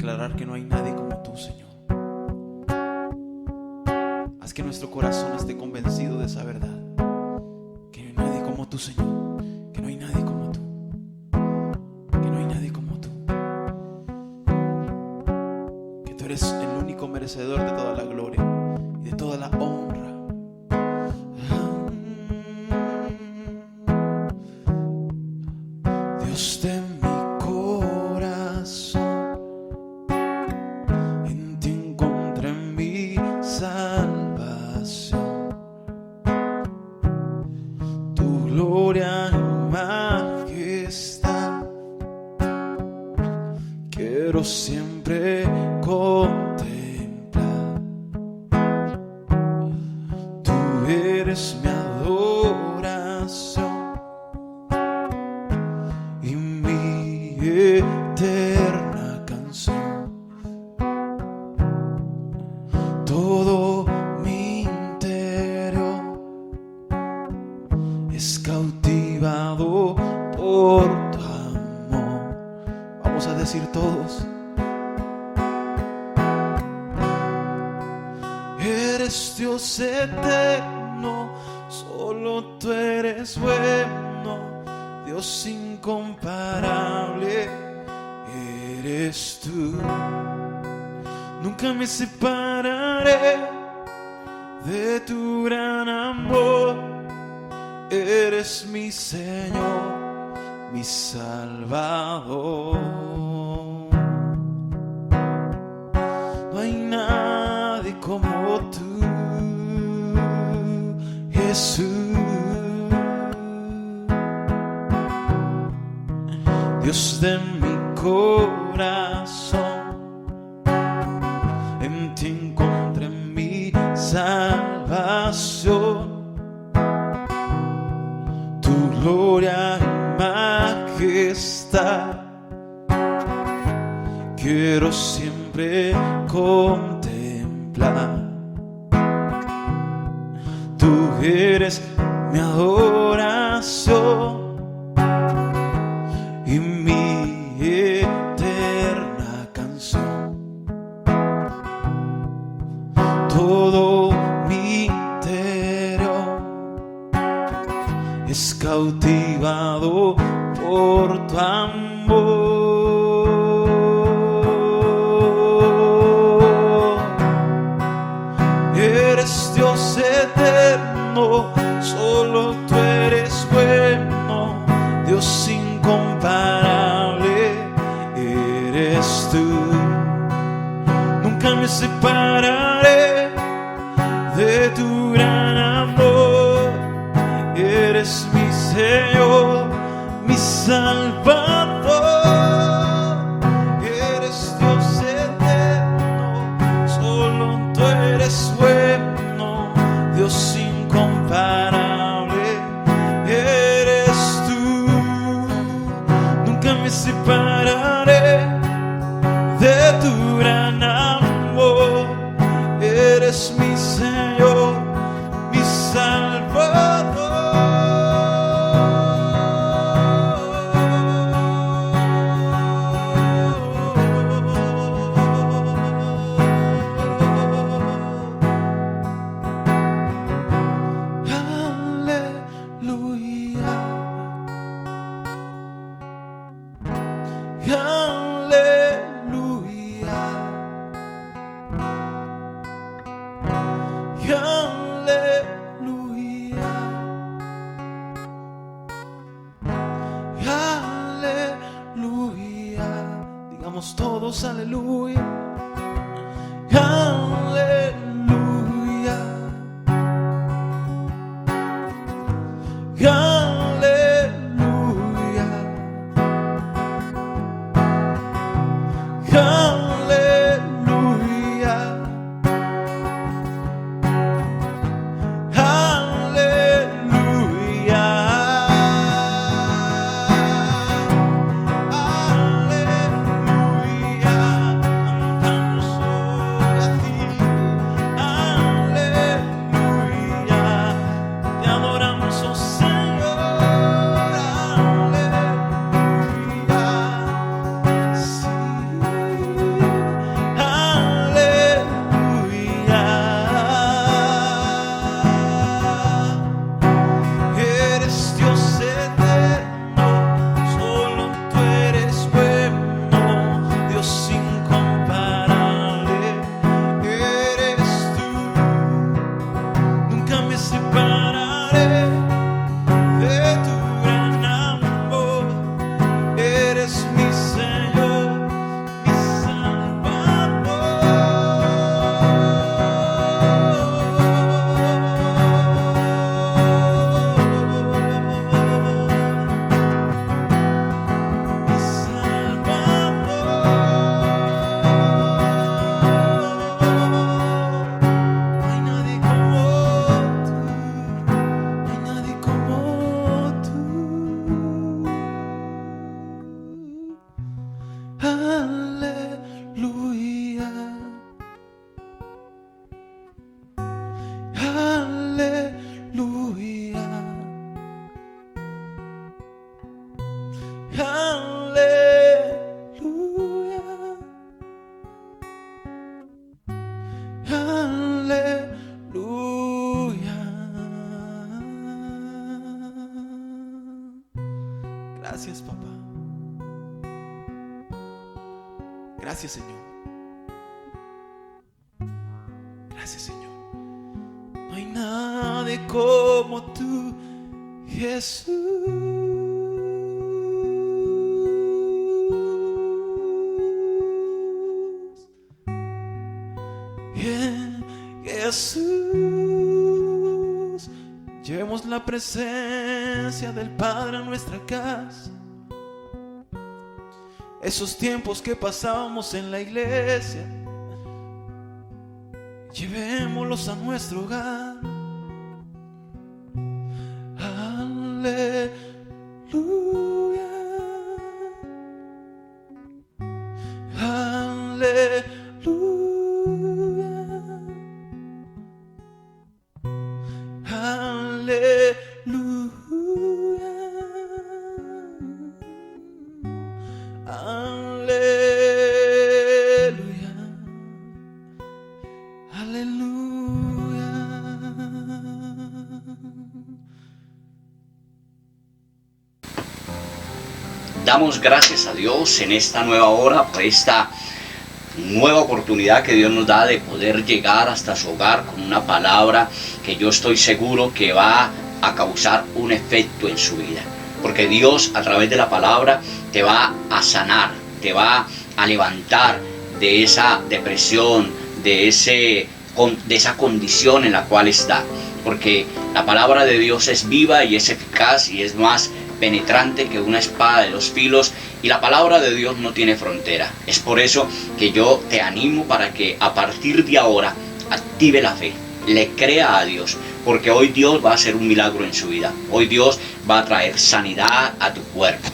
declarar que no hay nadie como tú, Señor. Haz que nuestro corazón esté convencido de esa verdad, que no hay nadie como tú, Señor, que no hay nadie como tú, que no hay nadie como tú, que tú eres el único merecedor de toda la gloria y de toda la honra. Dios de mi corazón, en ti encontré mi salvación. Tu gloria y majestad quiero siempre contemplar. Tú eres mi adoración y mi eterna canción. Todo mi interior es cautivado por tu amor. Vamos a decir todos: eres Dios eterno, solo tú eres bueno, Dios incomparable eres tú. Nunca me separaré de tu gran amor. Eres mi Señor, mi Salvador. No hay nadie como tú, Jesús. Dios de mi corazón, en ti encontré mi salvación. Tu gloria y majestad quiero siempre contemplar. Tú eres mi adoración y mi eterna canción. Todo mi interior es cautivado por tu amor. Eres Dios eterno, solo tú eres bueno, Dios incomparable eres tú. Nunca me separaré de tu gran amor. Eres mi Señor, mi Salvador. Eres Dios eterno, solo tú eres bueno, Dios incomparable eres tú. Nunca me separaré de tu gran amor. Eres mi Señor, mi Salvador. Digamos todos aleluya, aleluya, aleluya, aleluya, aleluya. Gracias, Señor. Gracias, Señor. No hay nadie como tú, Jesús. Jesús, llevemos la presencia del Padre a nuestra casa. Esos tiempos que pasábamos en la iglesia, llevémoslos a nuestro hogar. Aleluya, aleluya, aleluya, aleluya. Damos gracias a Dios en esta nueva hora por esta nueva oportunidad que Dios nos da de poder llegar hasta su hogar con una palabra que yo estoy seguro que va a causar un efecto en su vida. Porque Dios a través de la palabra te va a sanar, te va a levantar de esa depresión, de esa condición en la cual está. Porque la palabra de Dios es viva y es eficaz y es más penetrante que una espada de dos filos, y la palabra de Dios no tiene frontera. Es por eso que yo te animo para que a partir de ahora active la fe, le crea a Dios, porque hoy Dios va a hacer un milagro en su vida. Hoy Dios va a traer sanidad a tu cuerpo.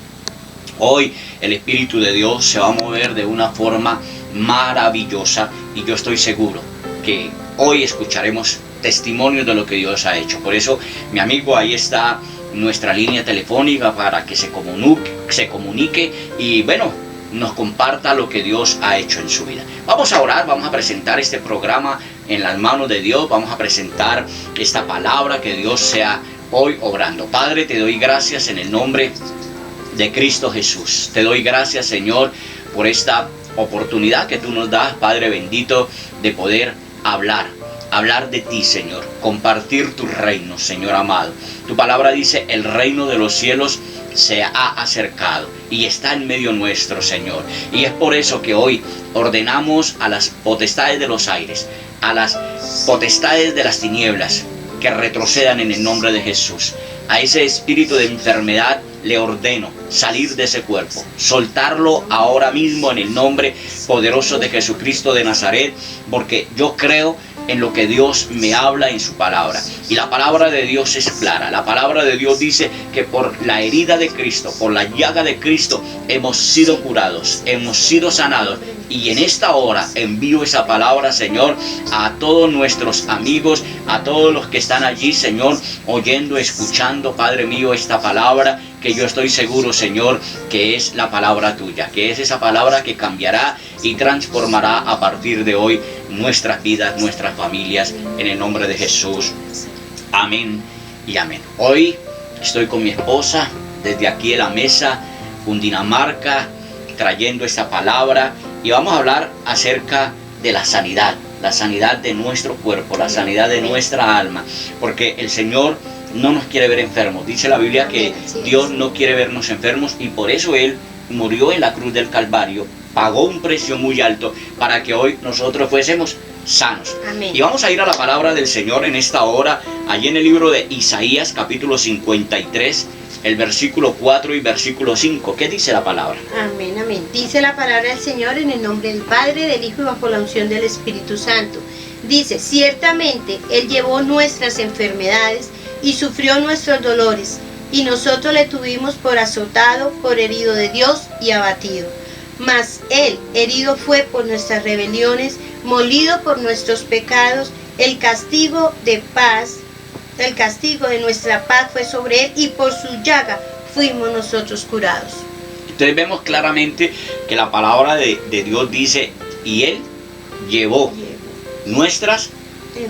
Hoy el Espíritu de Dios se va a mover de una forma maravillosa, y yo estoy seguro que hoy escucharemos testimonios de lo que Dios ha hecho. Por eso, mi amigo, ahí está nuestra línea telefónica para que se comunique y bueno, nos comparta lo que Dios ha hecho en su vida. Vamos a orar, vamos a presentar este programa en las manos de Dios, vamos a presentar esta palabra que Dios sea hoy obrando. Padre, te doy gracias en el nombre de Cristo Jesús. Te doy gracias, Señor, por esta oportunidad que tú nos das, Padre bendito, de poder hablar de ti, Señor, compartir tu reino, Señor amado. Tu palabra dice: el reino de los cielos se ha acercado y está en medio nuestro, Señor. Y es por eso que hoy ordenamos a las potestades de los aires, a las potestades de las tinieblas, que retrocedan en el nombre de Jesús. A ese espíritu de enfermedad le ordeno salir de ese cuerpo, soltarlo ahora mismo en el nombre poderoso de Jesucristo de Nazaret, porque yo creo en lo que Dios me habla en su palabra. Y la palabra de Dios es clara. La palabra de Dios dice que por la herida de Cristo, por la llaga de Cristo, hemos sido curados, hemos sido sanados. Y en esta hora envío esa palabra, Señor, a todos nuestros amigos, a todos los que están allí, Señor, oyendo, escuchando, Padre mío, esta palabra, que yo estoy seguro, Señor, que es la palabra tuya, que es esa palabra que cambiará y transformará a partir de hoy nuestras vidas, nuestras familias, en el nombre de Jesús. Amén y amén. Hoy estoy con mi esposa desde aquí en la mesa, Cundinamarca, trayendo esta palabra, y vamos a hablar acerca de la sanidad de nuestro cuerpo, la sanidad de nuestra alma, porque el Señor no nos quiere ver enfermos. Dice la Biblia que Dios no quiere vernos enfermos, y por eso Él murió en la cruz del Calvario, pagó un precio muy alto para que hoy nosotros fuésemos sanos. Amén. Y vamos a ir a la palabra del Señor en esta hora, allí en el libro de Isaías, capítulo 53, el versículo 4 y versículo 5. ¿Qué dice la palabra? Amén, amén. Dice la palabra del Señor en el nombre del Padre, del Hijo y bajo la unción del Espíritu Santo. Dice: ciertamente Él llevó nuestras enfermedades y sufrió nuestros dolores, y nosotros le tuvimos por azotado, por herido de Dios y abatido. Mas Él herido fue por nuestras rebeliones, molido por nuestros pecados. El castigo de nuestra paz fue sobre Él, y por su llaga fuimos nosotros curados. Entonces vemos claramente que la palabra de Dios dice: y Él llevó nuestras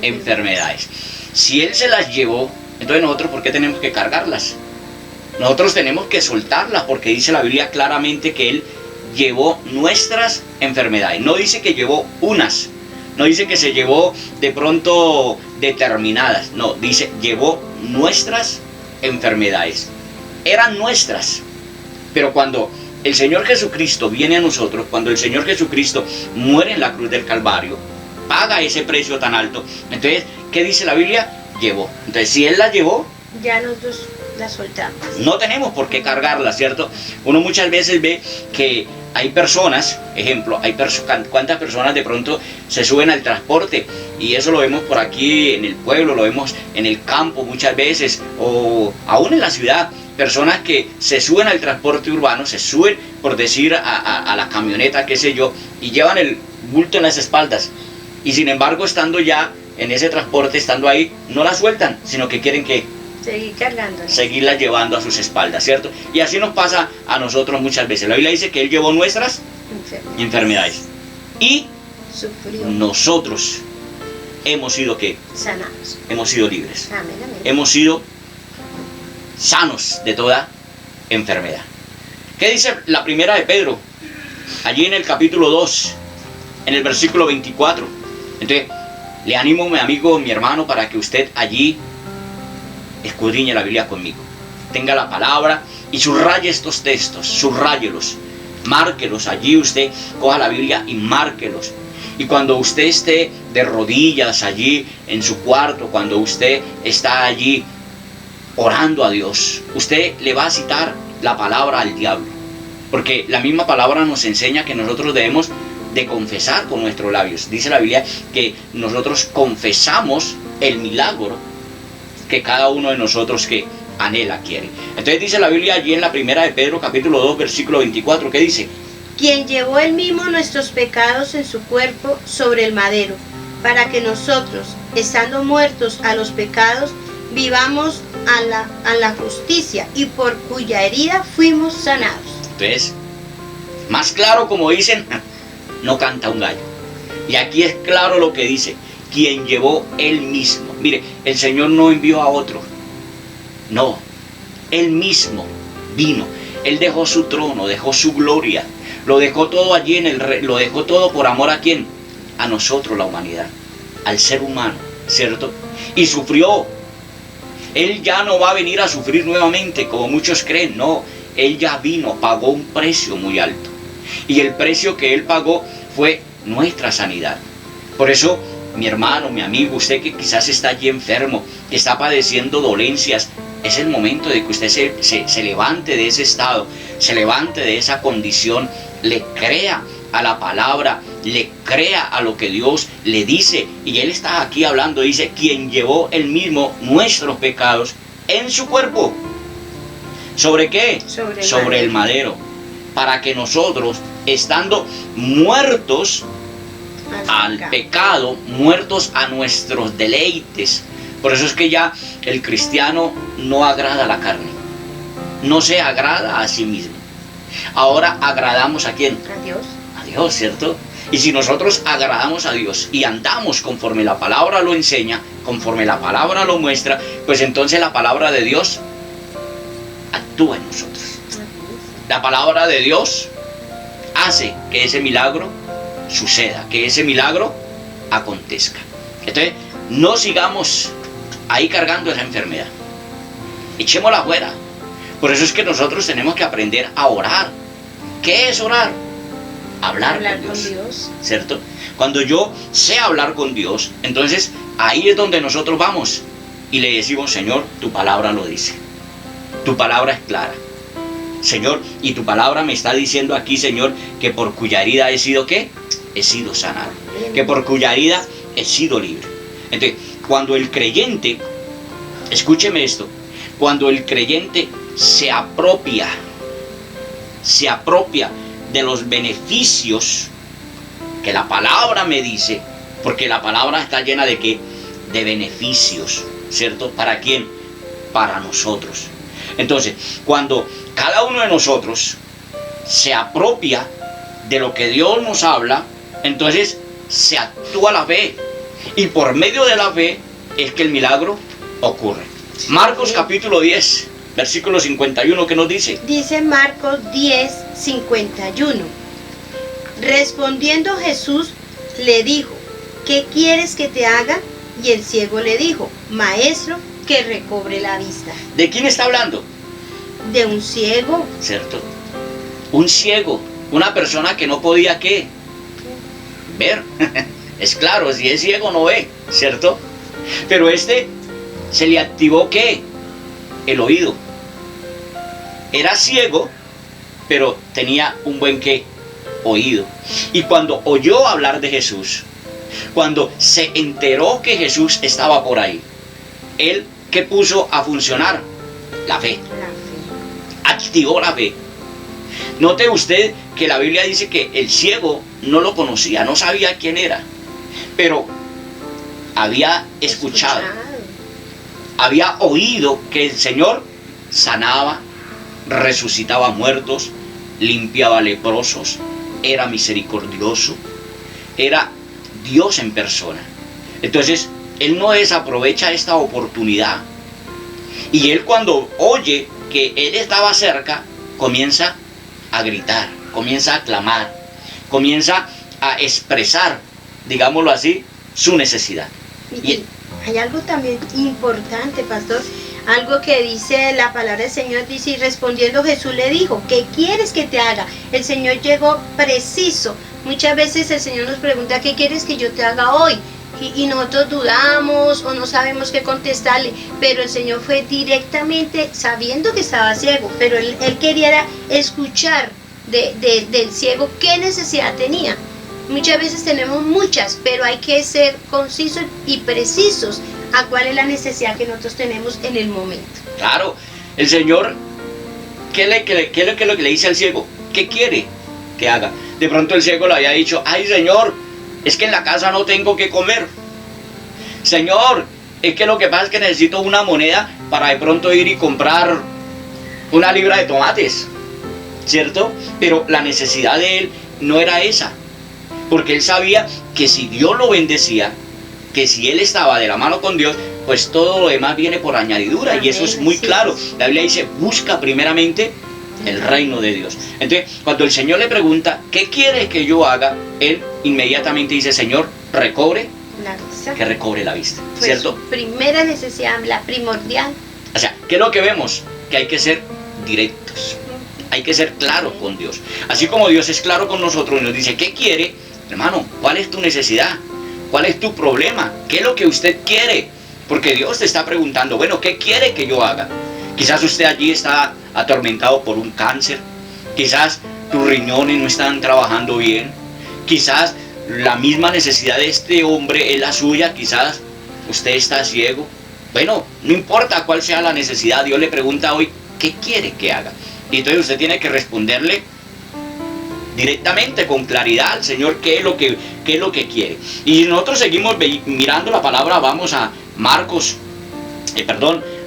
enfermedades. Si Él se las llevó, entonces nosotros, ¿por qué tenemos que cargarlas? Nosotros tenemos que soltarlas, porque dice la Biblia claramente que Él llevó nuestras enfermedades. No dice que llevó unas, no dice que se llevó de pronto determinadas, no, dice llevó nuestras enfermedades. Eran nuestras, pero cuando el Señor Jesucristo viene a nosotros, cuando el Señor Jesucristo muere en la cruz del Calvario, paga ese precio tan alto, entonces, ¿qué dice la Biblia? Llevó. Entonces, si Él la llevó, ya nosotros la soltamos. No tenemos por qué cargarla, ¿cierto? Uno muchas veces ve que hay personas, ejemplo, cuántas personas de pronto se suben al transporte, y eso lo vemos por aquí en el pueblo, lo vemos en el campo muchas veces, o aún en la ciudad, personas que se suben al transporte urbano, se suben, por decir, a la camioneta, qué sé yo, y llevan el bulto en las espaldas, y sin embargo, estando ya en ese transporte, estando ahí, no la sueltan, sino que quieren que seguir cargándola, seguirla llevando a sus espaldas, ¿cierto? Y así nos pasa a nosotros muchas veces. La Biblia dice que Él llevó nuestras enfermedades. Y sufrió. Nosotros hemos sido, ¿qué? Sanados. Hemos sido libres. Amén, amén. Hemos sido sanos de toda enfermedad. ¿Qué dice la primera de Pedro? Allí en el capítulo 2, en el versículo 24. Entonces, le animo, mi amigo, mi hermano, para que usted allí escudriñe la Biblia conmigo. Tenga la palabra y subraye estos textos, subrayelos, márquelos. Allí usted coja la Biblia y márquelos. Y cuando usted esté de rodillas allí en su cuarto, cuando usted está allí orando a Dios, usted le va a citar la palabra al diablo. Porque la misma palabra nos enseña que nosotros debemos de confesar con nuestros labios. Dice la Biblia que nosotros confesamos el milagro que cada uno de nosotros que anhela, quiere. Entonces dice la Biblia allí en la primera de Pedro, capítulo 2, versículo 24, ¿qué dice? Quien llevó él mismo nuestros pecados en su cuerpo sobre el madero, para que nosotros, estando muertos a los pecados, vivamos a la justicia, y por cuya herida fuimos sanados. Entonces, más claro, como dicen, no canta un gallo. Y aquí es claro lo que dice: quien llevó él mismo. Mire, el Señor no envió a otro. No, Él mismo vino. Él dejó su trono, dejó su gloria. Lo dejó todo allí lo dejó todo por amor ¿a quién? A nosotros, la humanidad. Al ser humano, ¿cierto? Y sufrió. Él ya no va a venir a sufrir nuevamente, como muchos creen. No, Él ya vino, pagó un precio muy alto. Y el precio que Él pagó fue nuestra sanidad. Por eso, mi hermano, mi amigo, usted que quizás está allí enfermo, que está padeciendo dolencias, es el momento de que usted se levante de ese estado, se levante de esa condición, le crea a la palabra, le crea a lo que Dios le dice. Y Él está aquí hablando, dice, quien llevó Él mismo nuestros pecados en su cuerpo. ¿Sobre qué? Sobre el madero. Para que nosotros, estando muertos al pecado, muertos a nuestros deleites. Por eso es que ya el cristiano no agrada a la carne, no se agrada a sí mismo. Ahora agradamos ¿a quién? A Dios. A Dios, ¿cierto? Y si nosotros agradamos a Dios y andamos conforme la palabra lo enseña, conforme la palabra lo muestra, pues entonces la palabra de Dios actúa en nosotros. La palabra de Dios hace que ese milagro suceda, que ese milagro acontezca. Entonces, no sigamos ahí cargando esa enfermedad. Echémosla fuera. Por eso es que nosotros tenemos que aprender a orar. ¿Qué es orar? Hablar con Dios, ¿cierto? Cuando yo sé hablar con Dios, entonces ahí es donde nosotros vamos y le decimos: Señor, tu palabra lo dice. Tu palabra es clara. Señor, y tu palabra me está diciendo aquí, Señor, que por cuya herida he sido, ¿qué? He sido sanado. Que por cuya herida he sido libre. Entonces, cuando el creyente, escúcheme esto, cuando el creyente se apropia de los beneficios que la palabra me dice, porque la palabra está llena de ¿qué? De beneficios, ¿cierto? ¿Para quién? Para nosotros. Entonces, cuando cada uno de nosotros se apropia de lo que Dios nos habla, entonces se actúa la fe. Y por medio de la fe es que el milagro ocurre. Marcos capítulo 10, versículo 51, ¿qué nos dice? Dice Marcos 10, 51. Respondiendo Jesús le dijo, ¿qué quieres que te haga? Y el ciego le dijo, Maestro, que recobre la vista. ¿De quién está hablando? De un ciego. ¿Cierto? Un ciego, una persona que no podía, ¿qué? Ver. Es claro, si es ciego no ve, ¿cierto? Pero se le activó, ¿qué? El oído. Era ciego, pero tenía un buen, ¿qué? Oído. Y cuando oyó hablar de Jesús, cuando se enteró que Jesús estaba por ahí, él, ¿qué puso a funcionar? La fe. Activó la fe. Note usted que la Biblia dice que el ciego no lo conocía, no sabía quién era, pero había escuchado, había oído que el Señor sanaba, resucitaba muertos, limpiaba leprosos, era misericordioso, era Dios en persona. Entonces, él no desaprovecha esta oportunidad. Y él, cuando oye que él estaba cerca, comienza a gritar, comienza a clamar, comienza a expresar, digámoslo así, su necesidad. Y hay algo también importante, pastor, algo que dice la palabra del Señor, dice, y respondiendo Jesús le dijo, ¿qué quieres que te haga? El Señor llegó preciso. Muchas veces el Señor nos pregunta, ¿qué quieres que yo te haga hoy? Y nosotros dudamos o no sabemos qué contestarle, pero el Señor fue directamente sabiendo que estaba ciego, pero él quería escuchar del ciego qué necesidad tenía. Muchas veces tenemos muchas, pero hay que ser concisos y precisos a cuál es la necesidad que nosotros tenemos en el momento. Claro, el Señor, ¿qué es lo que le dice al ciego? ¿Qué quiere que haga? De pronto el ciego le había dicho, ay Señor, es que en la casa no tengo que comer. Señor, es que lo que pasa es que necesito una moneda para de pronto ir y comprar una libra de tomates, ¿cierto? Pero la necesidad de él no era esa, porque él sabía que si Dios lo bendecía, que si él estaba de la mano con Dios, pues todo lo demás viene por añadidura. Amén, y eso es muy claro. La Biblia dice, busca primeramente el reino de Dios. Entonces, cuando el Señor le pregunta, ¿qué quiere que yo haga? Él inmediatamente dice, Señor, recobre la vista. Que recobre la vista, pues ¿cierto? Primera necesidad, la primordial. O sea, ¿qué es lo que vemos? Que hay que ser directos, hay que ser claros con Dios. Así como Dios es claro con nosotros y nos dice, ¿qué quiere? Hermano, ¿cuál es tu necesidad? ¿Cuál es tu problema? ¿Qué es lo que usted quiere? Porque Dios te está preguntando, bueno, ¿qué quiere que yo haga? Quizás usted allí está atormentado por un cáncer, quizás tus riñones no están trabajando bien, quizás la misma necesidad de este hombre es la suya, quizás usted está ciego. Bueno, no importa cuál sea la necesidad, Dios le pregunta hoy, ¿qué quiere que haga? Y entonces usted tiene que responderle directamente, con claridad al Señor, qué es lo que quiere. Y nosotros seguimos mirando la palabra, vamos a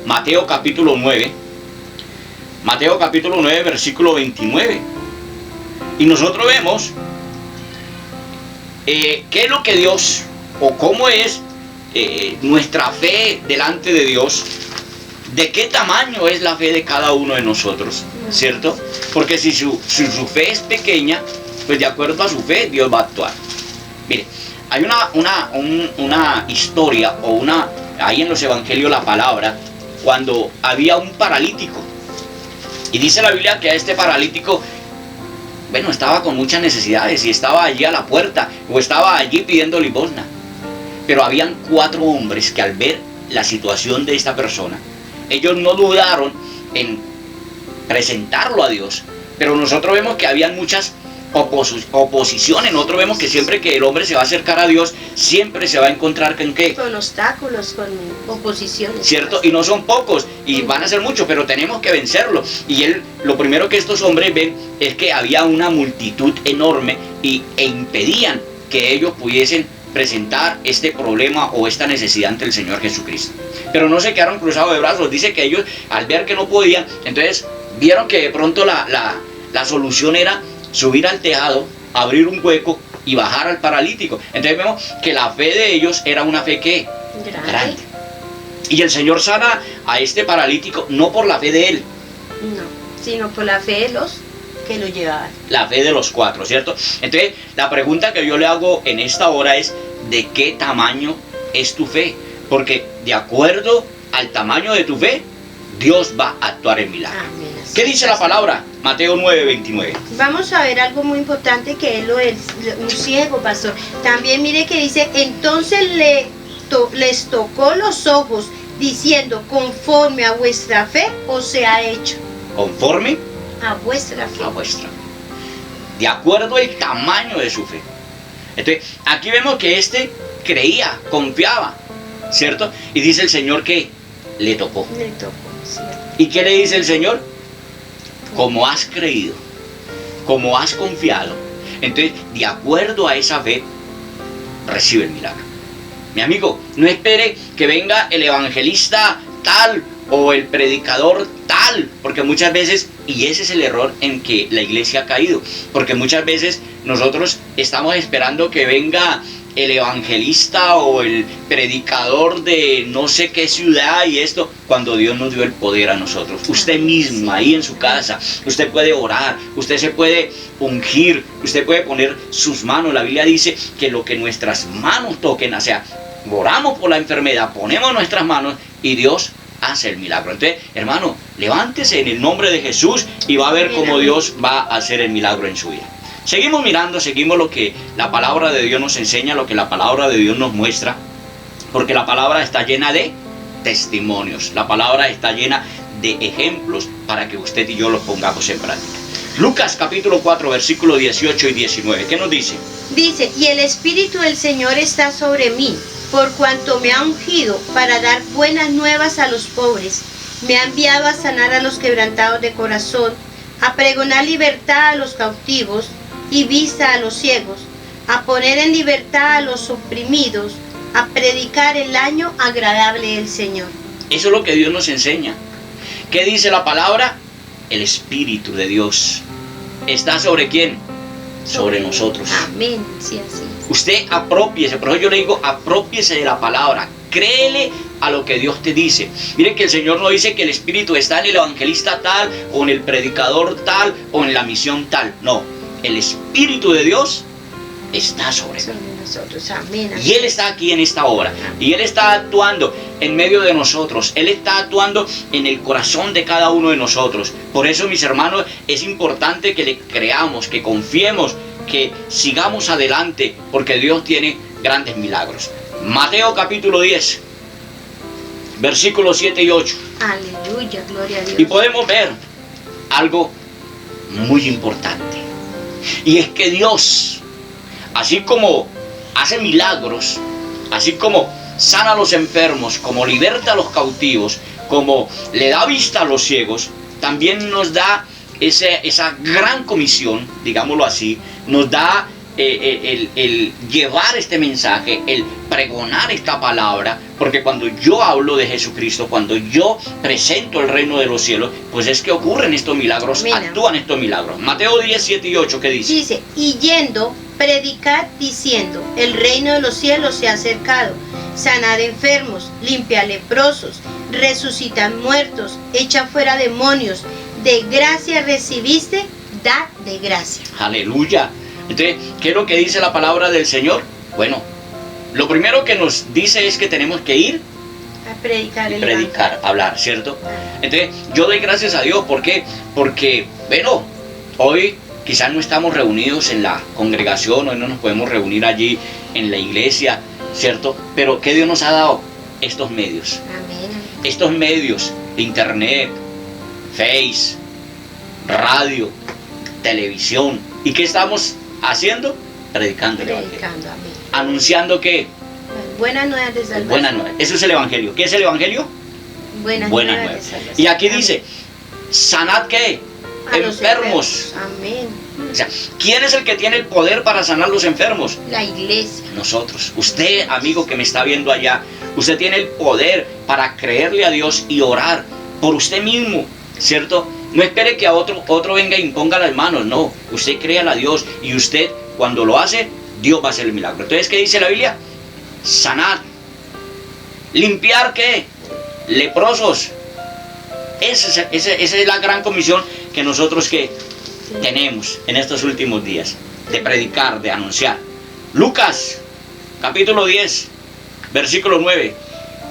Mateo capítulo 9. Mateo capítulo 9, versículo 29. Y nosotros vemos qué es lo que Dios, o cómo es nuestra fe delante de Dios, de qué tamaño es la fe de cada uno de nosotros, ¿cierto? Porque si su fe es pequeña, pues de acuerdo a su fe Dios va a actuar. Mire, hay una historia, ahí en los evangelios la palabra, cuando había un paralítico, y dice la Biblia que a este paralítico, bueno, estaba con muchas necesidades y estaba allí a la puerta o estaba allí pidiendo limosna, pero habían 4 hombres que al ver la situación de esta persona, ellos no dudaron en presentarlo a Dios. Pero nosotros vemos que habían muchas oposiciones. Nosotros vemos que siempre que el hombre se va a acercar a Dios, siempre se va a encontrar con ¿qué? Con obstáculos, con oposiciones. ¿Cierto? Y no son pocos, y van a ser muchos, pero tenemos que vencerlo. Y lo primero que estos hombres ven es que había una multitud enorme e impedían que ellos pudiesen presentar este problema o esta necesidad ante el Señor Jesucristo. Pero no se quedaron cruzados de brazos. Dice que ellos, al ver que no podían, entonces vieron que de pronto la solución era subir al tejado, abrir un hueco y bajar al paralítico. Entonces vemos que la fe de ellos era una fe que grande. Y el Señor sana a este paralítico no por la fe de él, no, sino por la fe de los que lo llevaban. La fe de los 4, ¿cierto? Entonces, la pregunta que yo le hago en esta hora es, ¿de qué tamaño es tu fe? Porque de acuerdo al tamaño de tu fe, Dios va a actuar en milagros. Amén. ¿Qué dice la palabra? Mateo 9:29. Vamos a ver algo muy importante que es lo del un ciego, pastor. También mire que dice, entonces les tocó los ojos, diciendo, conforme a vuestra fe os se ha hecho. Conforme A vuestra fe. a vuestra. De acuerdo al tamaño de su fe. Entonces, aquí vemos que este creía, confiaba, ¿cierto? Y dice el Señor que le tocó. Le tocó, ¿cierto? ¿Y qué le dice el Señor? Como has creído, como has confiado, entonces de acuerdo a esa fe, recibe el milagro. Mi amigo, no espere que venga el evangelista tal o el predicador tal, porque muchas veces, y ese es el error en que la iglesia ha caído, porque muchas veces nosotros estamos esperando que venga el evangelista o el predicador de no sé qué ciudad y esto, cuando Dios nos dio el poder a nosotros. Usted mismo, ahí en su casa, usted puede orar, usted se puede ungir, usted puede poner sus manos. La Biblia dice que lo que nuestras manos toquen, o sea, oramos por la enfermedad, ponemos nuestras manos y Dios hace el milagro. Entonces, hermano, levántese en el nombre de Jesús y va a ver cómo Dios va a hacer el milagro en su vida. Seguimos mirando, seguimos lo que la palabra de Dios nos enseña, lo que la palabra de Dios nos muestra, porque la palabra está llena de testimonios, la palabra está llena de ejemplos para que usted y yo los pongamos en práctica. Lucas capítulo 4, versículos 18 y 19, ¿qué nos dice? Dice, y el Espíritu del Señor está sobre mí, por cuanto me ha ungido para dar buenas nuevas a los pobres. Me ha enviado a sanar a los quebrantados de corazón, a pregonar libertad a los cautivos y vista a los ciegos, a poner en libertad a los oprimidos, a predicar el año agradable del Señor. Eso es lo que Dios nos enseña. ¿Qué dice la palabra? El Espíritu de Dios está ¿sobre quién? Sobre nosotros. Amén, sí, así es. Usted apropiese, por eso yo le digo, apropiese de la palabra, créele a lo que Dios te dice. Miren que el Señor no dice que el Espíritu está en el evangelista tal, o en el predicador tal, o en la misión tal. No, el Espíritu de Dios está sobre mí. Sobre nosotros, amén. Y Él está aquí en esta hora. Y Él está actuando en medio de nosotros. Él está actuando en el corazón de cada uno de nosotros. Por eso, mis hermanos, es importante que le creamos, que confiemos, que sigamos adelante, porque Dios tiene grandes milagros. Mateo capítulo 10, versículos 7 y 8. Aleluya, gloria a Dios. Y podemos ver algo muy importante. Y es que Dios, así como hace milagros, así como sana a los enfermos, como liberta a los cautivos, como le da vista a los ciegos, también nos da esa gran comisión, digámoslo así, nos da el llevar este mensaje, el pregonar esta palabra, porque cuando yo hablo de Jesucristo, cuando yo presento el reino de los cielos, pues es que ocurren estos milagros, Mira. actúan estos milagros. Mateo 10, 7 y 8, ¿qué dice? Dice, y yendo, predicad diciendo, el reino de los cielos se ha acercado, sanad enfermos, limpia leprosos, resucitad muertos, echa fuera demonios, de gracia recibiste, da de gracia. Aleluya. Entonces, ¿qué es lo que dice la palabra del Señor? Bueno, lo primero que nos dice es que tenemos que ir A predicar y el predicar, evangelio. hablar, ¿cierto? Entonces, yo doy gracias a Dios. ¿Por qué? Porque, bueno, hoy quizás no estamos reunidos en la congregación, hoy no nos podemos reunir allí en la iglesia, ¿cierto? Pero ¿qué Dios nos ha dado? Estos medios. Amén. Estos medios de internet, Face, radio, televisión. ¿Y qué estamos haciendo? Predicando el evangelio. Predicando, amén. Anunciando que Buenas nuevas de salvación. buena nueva. Eso es el evangelio. ¿Qué es el evangelio? Buenas Buena nuevas nueva. de salvación. Y aquí Amén. dice, sanad ¿qué? A los Enfermos. Amén. O sea, ¿quién es el que tiene el poder para sanar los enfermos? La iglesia. Nosotros. Usted, amigo que me está viendo allá, usted tiene el poder para creerle a Dios y orar por usted mismo, ¿cierto? No espere que a otro venga e imponga las manos, no. Usted créale a Dios y usted, cuando lo hace, Dios va a hacer el milagro. Entonces, ¿qué dice la Biblia? Sanar. ¿Limpiar qué? Leprosos. Esa es la gran comisión que nosotros que tenemos en estos últimos días de predicar, de anunciar. Lucas, capítulo 10, versículo 9.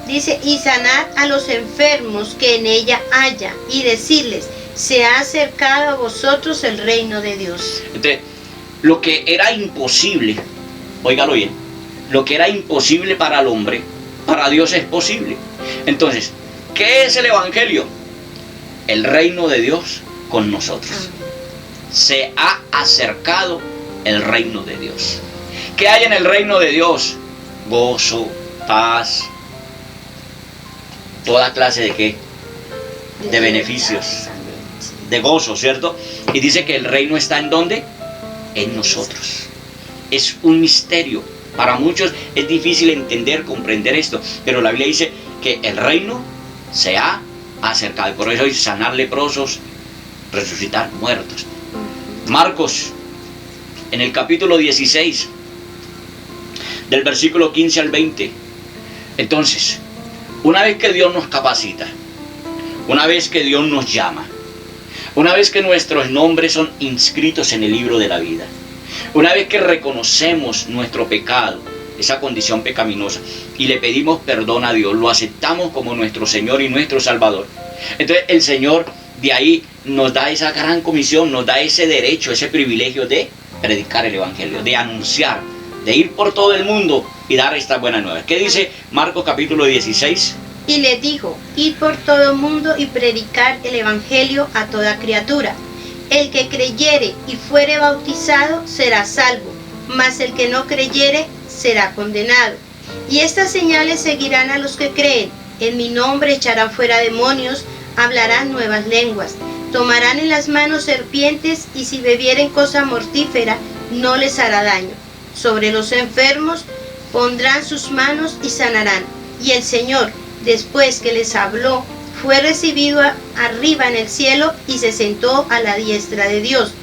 Dice, y sanad a los enfermos que en ella haya, y decirles, se ha acercado a vosotros el reino de Dios. Entonces, lo que era imposible, óigalo bien, lo que era imposible para el hombre, para Dios es posible. Entonces, ¿qué es el evangelio? El reino de Dios con nosotros. Se ha acercado el reino de Dios. ¿Qué hay en el reino de Dios? Gozo, paz, toda clase de ¿qué? De beneficios, de gozo, ¿cierto? Y dice que el reino está ¿en dónde? En nosotros. Es un misterio. Para muchos es difícil entender, comprender esto, pero la Biblia dice que el reino se ha acercado. Y por eso dice sanar leprosos, resucitar muertos. Marcos, en el capítulo 16, del versículo 15 al 20. Entonces, una vez que Dios nos capacita, una vez que Dios nos llama, una vez que nuestros nombres son inscritos en el libro de la vida, una vez que reconocemos nuestro pecado, esa condición pecaminosa, y le pedimos perdón a Dios, lo aceptamos como nuestro Señor y nuestro Salvador, entonces el Señor de ahí nos da esa gran comisión, nos da ese derecho, ese privilegio de predicar el evangelio, de anunciar, de ir por todo el mundo y dar estas buenas nuevas. ¿Qué dice Marcos capítulo 16? Y les dijo, id por todo el mundo y predicar el evangelio a toda criatura. El que creyere y fuere bautizado será salvo, mas el que no creyere será condenado. Y estas señales seguirán a los que creen. En mi nombre echarán fuera demonios, hablarán nuevas lenguas, tomarán en las manos serpientes, y si bebieren cosa mortífera no les hará daño. Sobre los enfermos pondrán sus manos y sanarán. Y el Señor, después que les habló, fue recibido arriba en el cielo y se sentó a la diestra de Dios.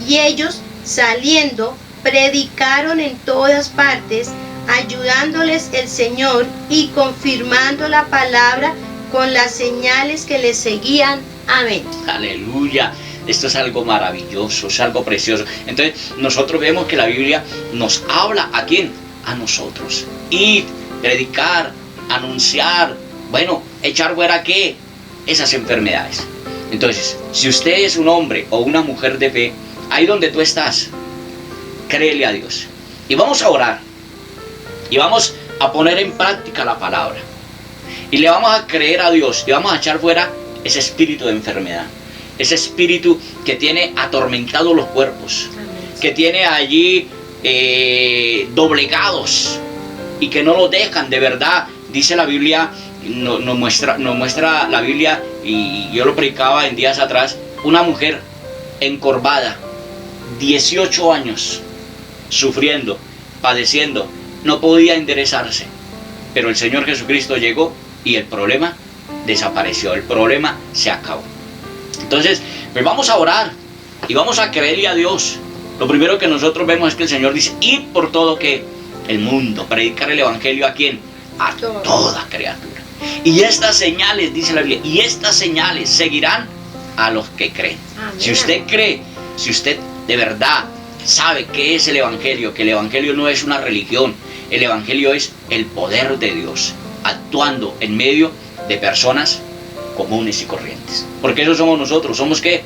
Y ellos, saliendo, predicaron en todas partes, ayudándoles el Señor y confirmando la palabra con las señales que les seguían. Amén. Aleluya. Esto es algo maravilloso, es algo precioso. Entonces nosotros vemos que la Biblia nos habla ¿a quién? A nosotros. Ir, predicar, anunciar, bueno, echar fuera ¿qué? Esas enfermedades. Entonces, si usted es un hombre o una mujer de fe, ahí donde tú estás, créele a Dios. Y vamos a orar. Y vamos a poner en práctica la palabra. Y le vamos a creer a Dios. Y vamos a echar fuera ese espíritu de enfermedad. Ese espíritu que tiene atormentados los cuerpos. Que tiene allí doblegados. Y que no los dejan de verdad. Dice la Biblia, nos muestra la Biblia, y yo lo predicaba en días atrás, una mujer encorvada, 18 años, sufriendo, padeciendo, no podía enderezarse, pero el Señor Jesucristo llegó y el problema desapareció, el problema se acabó. Entonces, pues vamos a orar y vamos a creerle a Dios. Lo primero que nosotros vemos es que el Señor dice, ir por todo ¿qué? El mundo, predicar el evangelio ¿a quién? A toda criatura. Y estas señales, dice la Biblia, y estas señales seguirán a los que creen. Amén. Si usted cree, si usted de verdad sabe qué es el evangelio, que el evangelio no es una religión, el evangelio es el poder de Dios actuando en medio de personas comunes y corrientes. Porque eso somos nosotros, somos ¿qué?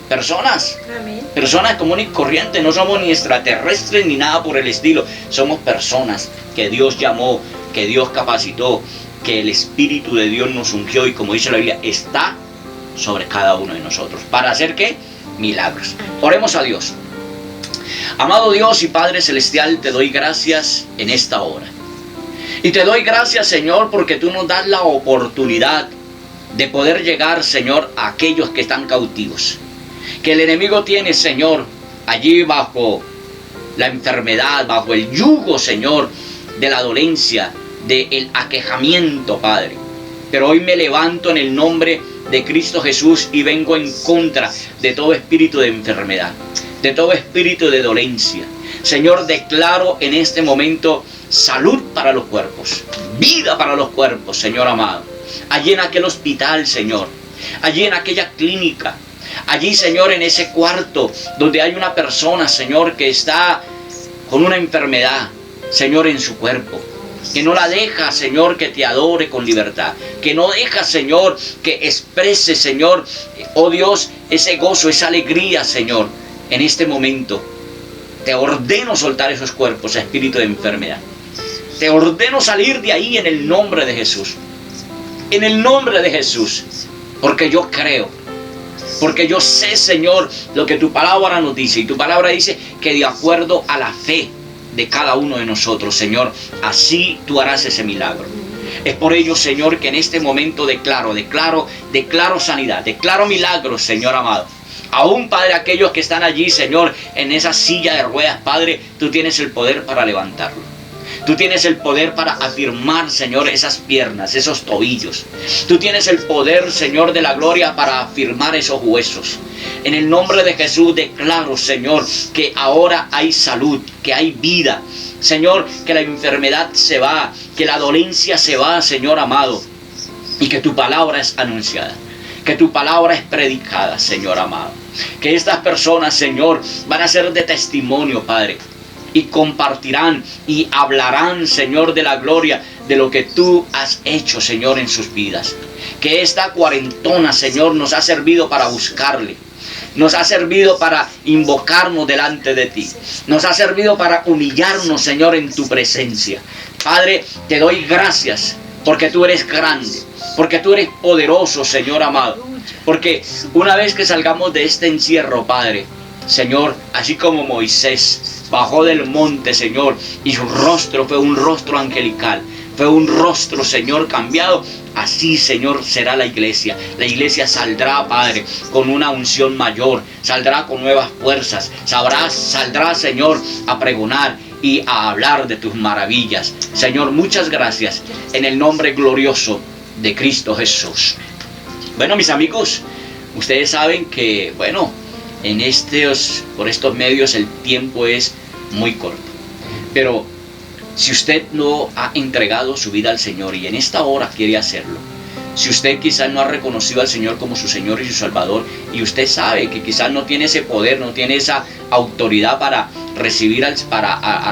Personas. Amén. Personas comunes y corrientes, no somos ni extraterrestres ni nada por el estilo, somos personas que Dios llamó, que Dios capacitó, que el Espíritu de Dios nos ungió y, como dice la Biblia, está sobre cada uno de nosotros. ¿Para hacer qué? Milagros. Oremos a Dios. Amado Dios y Padre Celestial, te doy gracias en esta hora. Y te doy gracias, Señor, porque tú nos das la oportunidad de poder llegar, Señor, a aquellos que están cautivos. Que el enemigo tiene, Señor, allí bajo la enfermedad, bajo el yugo, Señor, de la dolencia, del aquejamiento, Padre. Pero hoy me levanto en el nombre de Cristo Jesús y vengo en contra de todo espíritu de enfermedad, de todo espíritu de dolencia. Señor, declaro en este momento salud para los cuerpos, vida para los cuerpos, Señor amado. Allí en aquel hospital, Señor, allí en aquella clínica, Allí, Señor, en ese cuarto donde hay una persona, Señor, que está con una enfermedad, Señor, en su cuerpo. Que no la deja, Señor, que te adore con libertad. Que no deja, Señor, que exprese, Señor, oh Dios, ese gozo, esa alegría, Señor, en este momento. Te ordeno soltar esos cuerpos, espíritu de enfermedad. Te ordeno salir de ahí en el nombre de Jesús. En el nombre de Jesús. Porque yo creo. Porque yo sé, Señor, lo que tu palabra nos dice. Y tu palabra dice que de acuerdo a la fe de cada uno de nosotros, Señor, así tú harás ese milagro. Es por ello, Señor, que en este momento declaro sanidad, declaro milagros, Señor amado. Aún, Padre, aquellos que están allí, Señor, en esa silla de ruedas, Padre, tú tienes el poder para levantarlo. Tú tienes el poder para afirmar, Señor, esas piernas, esos tobillos. Tú tienes el poder, Señor, de la gloria para afirmar esos huesos. En el nombre de Jesús declaro, Señor, que ahora hay salud, que hay vida. Señor, que la enfermedad se va, que la dolencia se va, Señor amado. Y que tu palabra es anunciada. Que tu palabra es predicada, Señor amado. Que estas personas, Señor, van a ser de testimonio, Padre. Y compartirán y hablarán, Señor, de la gloria de lo que tú has hecho, Señor, en sus vidas. Que esta cuarentona, Señor, nos ha servido para buscarle. Nos ha servido para invocarnos delante de ti. Nos ha servido para humillarnos, Señor, en tu presencia. Padre, te doy gracias porque tú eres grande. Porque tú eres poderoso, Señor amado. Porque una vez que salgamos de este encierro, Padre, Señor, así como Moisés bajó del monte, Señor, y su rostro fue un rostro angelical, fue un rostro, Señor, cambiado. Así, Señor, será la iglesia. La iglesia saldrá, Padre, con una unción mayor, saldrá con nuevas fuerzas, saldrá, Señor, a pregonar y a hablar de tus maravillas. Señor, muchas gracias en el nombre glorioso de Cristo Jesús. Bueno, mis amigos, ustedes saben que, bueno, por estos medios el tiempo es muy corto. Pero si usted no ha entregado su vida al Señor y en esta hora quiere hacerlo, si usted quizás no ha reconocido al Señor como su Señor y su Salvador, y usted sabe que quizás no tiene ese poder, no tiene esa autoridad para recibir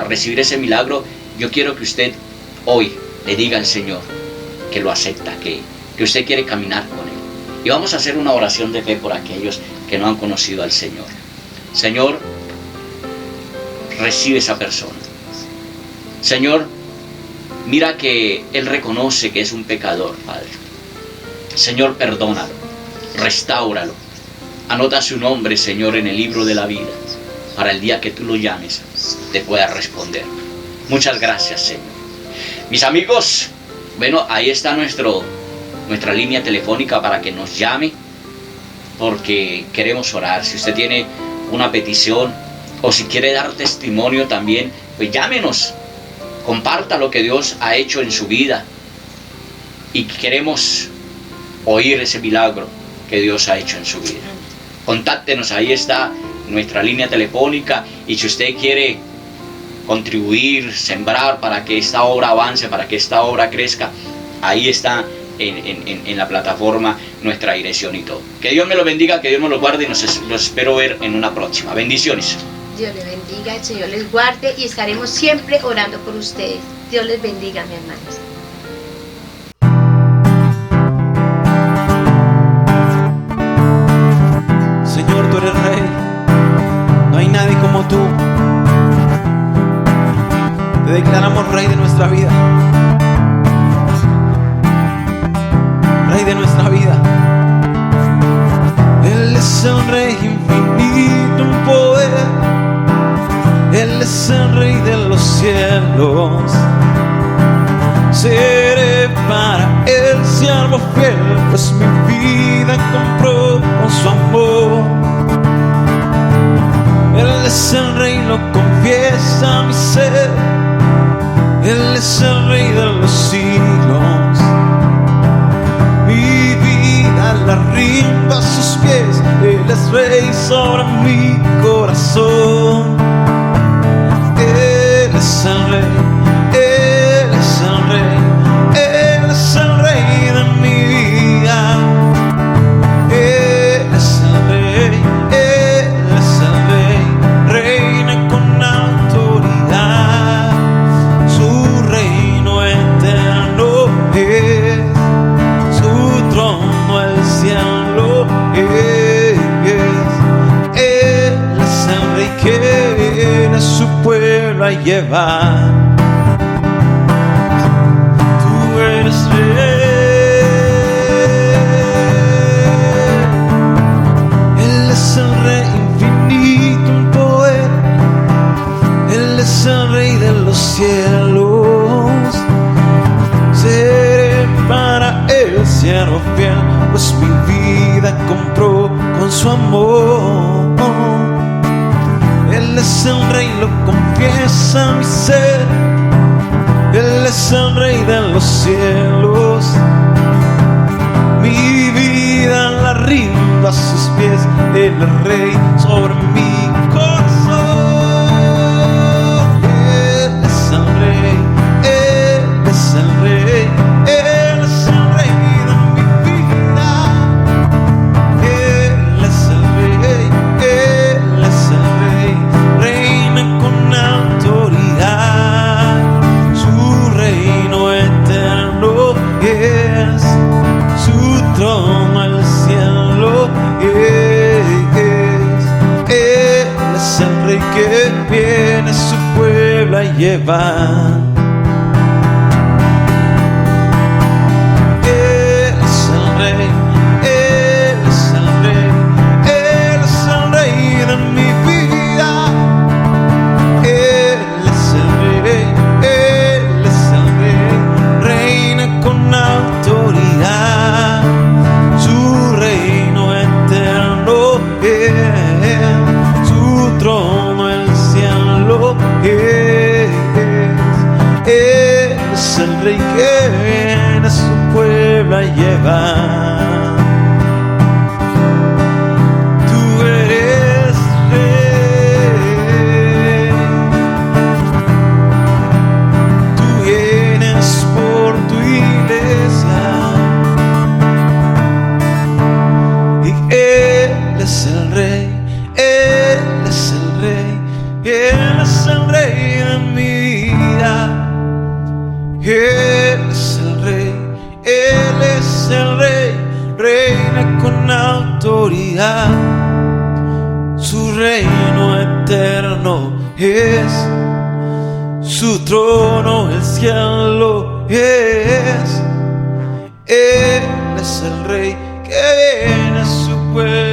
recibir ese milagro, yo quiero que usted hoy le diga al Señor que lo acepta, que usted quiere caminar con Él. Y vamos a hacer una oración de fe por aquellos que no han conocido al Señor. Señor, recibe esa persona. Señor, mira que Él reconoce que es un pecador, Padre. Señor, perdónalo, restáuralo. Anota su nombre, Señor, en el libro de la vida, para el día que tú lo llames, te pueda responder. Muchas gracias, Señor. Mis amigos, bueno, ahí está nuestra línea telefónica para que nos llame, porque queremos orar. Si usted tiene una petición o si quiere dar testimonio también, pues llámenos, comparta lo que Dios ha hecho en su vida y queremos oír ese milagro que Dios ha hecho en su vida. Contáctenos, ahí está nuestra línea telefónica, y si usted quiere contribuir, sembrar para que esta obra avance, para que esta obra crezca, ahí está en la plataforma nuestra dirección y todo. Que Dios me lo bendiga, que Dios me lo guarde, y los espero ver en una próxima. Bendiciones. Dios les bendiga, el Señor les guarde y estaremos siempre orando por ustedes. Dios les bendiga, mis hermanos. Señor, tú eres Rey, no hay nadie como tú. Te declaramos Rey de nuestra vida, Rey de nuestra vida. Él es el Rey infinito en poder, Él es el Rey de los cielos. Seré para Él siervo fiel, pues mi vida compró con su amor. Él es el Rey, lo confiesa mi ser, Él es el Rey de los siglos. Mi vida la rindo a sus pies, Él es Rey sobre mi corazón. Él es el Rey, Él es el Rey, Él es el Rey de mi vida. Él es el Rey. pueblo a llevar. Tú eres rey, Él es el rey infinito en poder, Él es el rey de los cielos. Seré para Él siervo fiel, pues mi vida compró con su amor. Él es el rey, lo confiesa mi ser, Él es el rey de los cielos. Mi vida la rindo a sus pies, Él es rey sobre mi corazón. Él es el rey, Él es el rey, Él es el rey de mi vida. Él es el rey, Él es el rey, reina con autoridad. Su reino eterno es, su trono al cielo es. Él es el rey que viene su pueblo a llevar. Él es el rey, Él es el rey, Él es el rey de mi vida. Él es el rey, Él es el rey, reina con autoridad. Su reino eterno es, su trono el cielo es. Él es el rey que viene a su pueblo a llevar. Tú eres rey, tú vienes por tu iglesia, y Él es el rey, Él es el rey, Él es el rey de mi vida. Él es el rey, Él es el rey, reina con autoridad. Su reino eterno es, su trono el cielo es. Él es el rey que viene a su pueblo